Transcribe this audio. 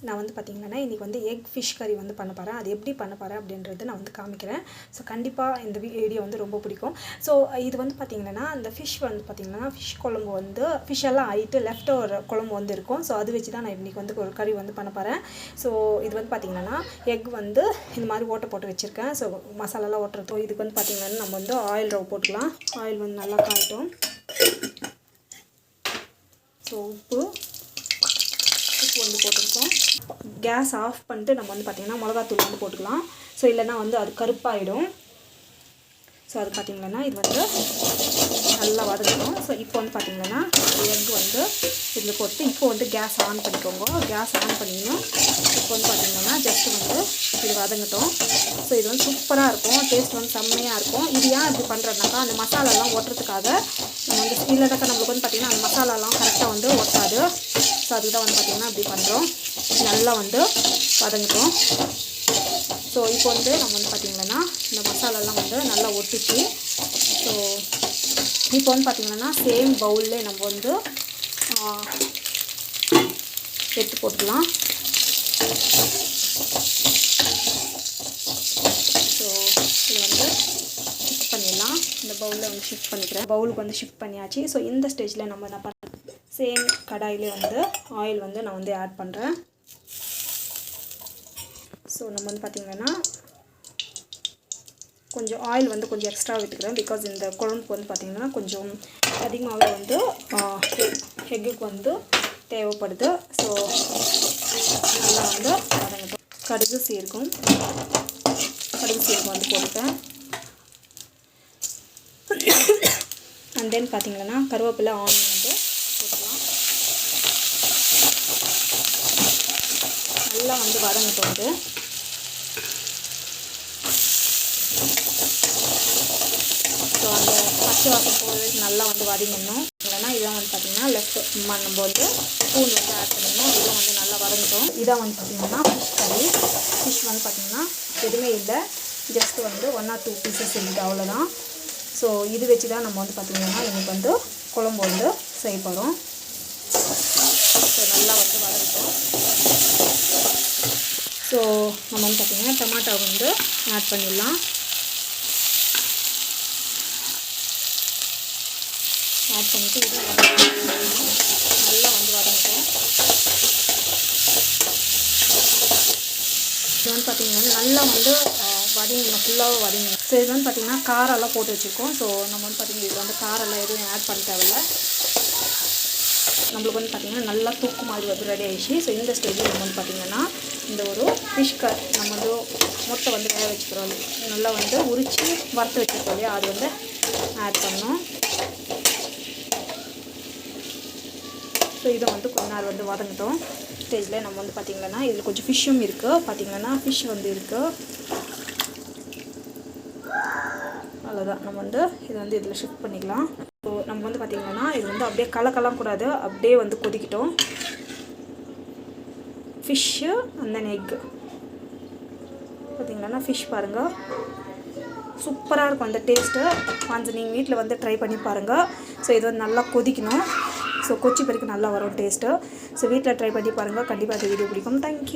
நான் வந்து பார்த்திங்கன்னா இன்றைக்கி வந்து எக் ஃபிஷ் கறி வந்து பண்ண போகிறேன். அது எப்படி பண்ண போகிறேன் அப்படின்றது நான் வந்து காமிக்கிறேன். ஸோ கண்டிப்பாக இந்த வீடியோ வந்து ரொம்ப பிடிக்கும். ஸோ இது வந்து பார்த்திங்கன்னா இந்த ஃபிஷ் வந்து பார்த்திங்கன்னா ஃபிஷ் குழம்பு வந்து ஃபிஷ் எல்லாம் ஆகிட்டு லெஃப்ட் ஒரு குழம்பு வந்து இருக்கும். ஸோ அது வச்சு தான் நான் இன்றைக்கி வந்து ஒரு கறி வந்து பண்ண போகிறேன். ஸோ இது வந்து பார்த்திங்கன்னா எக் வந்து இந்த மாதிரி ஓட்டை போட்டு வச்சுருக்கேன். ஸோ மசாலாலாம் ஓட்டுறதோ இதுக்கு வந்து பார்த்திங்கன்னா நம்ம வந்து ஆயில் ரவ் போட்டுக்கலாம். ஆயில் வந்து நல்லா காயட்டும். ஸோ உப்பு வந்து போட்டிருக்கோம். கேஸ் ஆஃப் பண்ணிட்டு நம்ம வந்து பார்த்திங்கன்னா மிளகாத்தூள் வந்து போட்டுக்கலாம். ஸோ இல்லைன்னா வந்து அது கருப்பாயிடும். ஸோ அது பார்த்திங்கன்னா இது வந்து நல்லா வதக்கணும். ஸோ இப்போ வந்து பார்த்திங்கன்னா எக் வந்து இதில் போட்டு இப்போ வந்து கேஸ் ஆன் பண்ணிக்கோங்க. கேஸ் ஆன் பண்ணிக்கணும். இப்போ வந்து பார்த்திங்கன்னா ஜஸ்ட்டு வந்து இது வதங்கட்டும். ஸோ இது வந்து சூப்பராக இருக்கும். டேஸ்ட் வந்து செம்மையாக இருக்கும். இது ஏன் இப்படி பண்ணுறதுனாக்கா அந்த மசாலாலாம் ஒட்டுறதுக்காக நம்ம வந்து இல்லைனாக்கா நம்மளுக்கு வந்து பார்த்திங்கன்னா அந்த மசாலாலாம் கரெக்டாக வந்து ஒட்டாது. ஸோ அதுதான் வந்து பார்த்திங்கன்னா இப்படி பண்ணுறோம். நல்லா வந்து வதங்கட்டும். ஸோ இப்போ வந்து நம்ம வந்து பார்த்திங்கன்னா இந்த மசாலாலாம் வந்து நல்லா ஒட்டிச்சு. ஸோ இப்போ வந்து பார்த்திங்கன்னா சேம் பவுல்லே நம்ம வந்து எடுத்து போட்டுக்கலாம். ஸோ இது வந்து ஷிஃப்ட் பண்ணிடலாம். இந்த பவுலில் வந்து ஷிஃப்ட் பண்ணிக்கிறேன். பவுலுக்கு வந்து ஷிஃப்ட் பண்ணியாச்சு. ஸோ இந்த ஸ்டேஜில் நம்ம என்ன பண்ணுறோம், சேம் கடாயிலே வந்து ஆயில் வந்து நான் வந்து ஆட் பண்ணுறேன். ஸோ நம்ம வந்து பார்த்திங்கன்னா கொஞ்சம் ஆயில் வந்து கொஞ்சம் எக்ஸ்ட்ரா விட்டுக்கிறேன். பிகாஸ் இந்த குழம்புக்கு வந்து பார்த்திங்கன்னா கொஞ்சம் அதிகமாகவே வந்து எக்குக்கு வந்து தேவைப்படுது. ஸோ நல்லா வந்து வதங்கட்டும். கடுகு சீரகம் வந்து போட்டுட்டேன். அண்ட் தென் பார்த்திங்கன்னா கருவேப்பிலை ஆனியன் வந்து போட்டுக்கலாம். நல்லா வந்து வதங்கட்டும். வந்து ஸோ அந்த பச்சை வாசம் போகிறது நல்லா வந்து வதங்கணும். இல்லைன்னா இதான் வந்து பார்த்திங்கன்னா லெஃப்ட் நம்ம வந்து பூண்டு வந்து ஆட் பண்ணிடணும். இதை வந்து நல்லா வதங்கட்டும். இதான் வந்து பார்த்திங்கன்னா ஃபிஷ் கறி. ஃபிஷ் வந்து பார்த்திங்கன்னா எதுவுமே இல்லை, ஜஸ்ட்டு வந்து 1 or 2 பீசஸ் இருக்குது, அவ்வளோதான். ஸோ இது வச்சு தான் நம்ம வந்து பார்த்திங்கன்னா இன்றைக்கி வந்து குழம்பு வந்து செய்ய போகிறோம். ஸோ நல்லா வந்து வதங்கட்டும். ஸோ நம்ம வந்து பார்த்திங்கன்னா டொமாட்டோ வந்து ஆட் பண்ணிடலாம். ஆட் பண்ணிவிட்டு இது நல்லா வந்து வதங்கட்டும். இது வந்து பார்த்திங்கன்னா நல்லா வந்து வதங்கணும், ஃபுல்லாக வதங்கணும். ஸோ இது வந்து பார்த்திங்கன்னா காரெல்லாம் போட்டு வச்சுருக்கோம். ஸோ நம்ம வந்து பார்த்திங்கன்னா இது வந்து காரெல்லாம் எதுவும் ஆட் பண்ண தேவையில்லை. நம்மளுக்கு வந்து பார்த்திங்கன்னா நல்லா தூக்கு மாதிரி வந்து ரெடி ஆகிடுச்சு. ஸோ இந்த ஸ்டேஜில் நம்ம வந்து பார்த்திங்கன்னா இந்த ஒரு ஃபிஷ் கறி நம்ம வந்து முட்டை வந்து வேக வச்சுக்கிறோம், நல்லா வந்து உரித்து வறுத்து வச்சுருக்கோம் இல்லையா, அது வந்து ஆட் பண்ணோம். ஸோ இதை வந்து கொஞ்ச நேரம் வந்து வதங்கட்டும். ஸ்டேஜில் நம்ம வந்து பார்த்திங்கன்னா இதில் கொஞ்சம் ஃபிஷ்ஷும் இருக்குது. பார்த்திங்கன்னா ஃபிஷ் வந்து இருக்குது. அவ்வளோதான். நம்ம வந்து இதை வந்து இதில் ஷிஃப்ட் பண்ணிக்கலாம். ஸோ நம்ம வந்து பார்த்திங்கன்னா இது வந்து அப்படியே கலக்கலாம் கூடாது, அப்படியே வந்து கொதிக்கிட்டோம். ஃபிஷ்ஷு அண்ட் தென் எக்கு பார்த்திங்கன்னா ஃபிஷ் பாருங்கள் சூப்பராக இருக்கும் அந்த டேஸ்ட்டு. கொஞ்சம் நீங்கள் வீட்டில் வந்து ட்ரை பண்ணி பாருங்கள். ஸோ இது வந்து நல்லா கொதிக்கணும். ஸோ கொச்சி பிறகு நல்லா வரும் டேஸ்ட்டு. ஸோ வீட்டில் ட்ரை பண்ணி பாருங்கள். கண்டிப்பாக அந்த வீடியோ பிடிக்கும். தேங்க்யூ.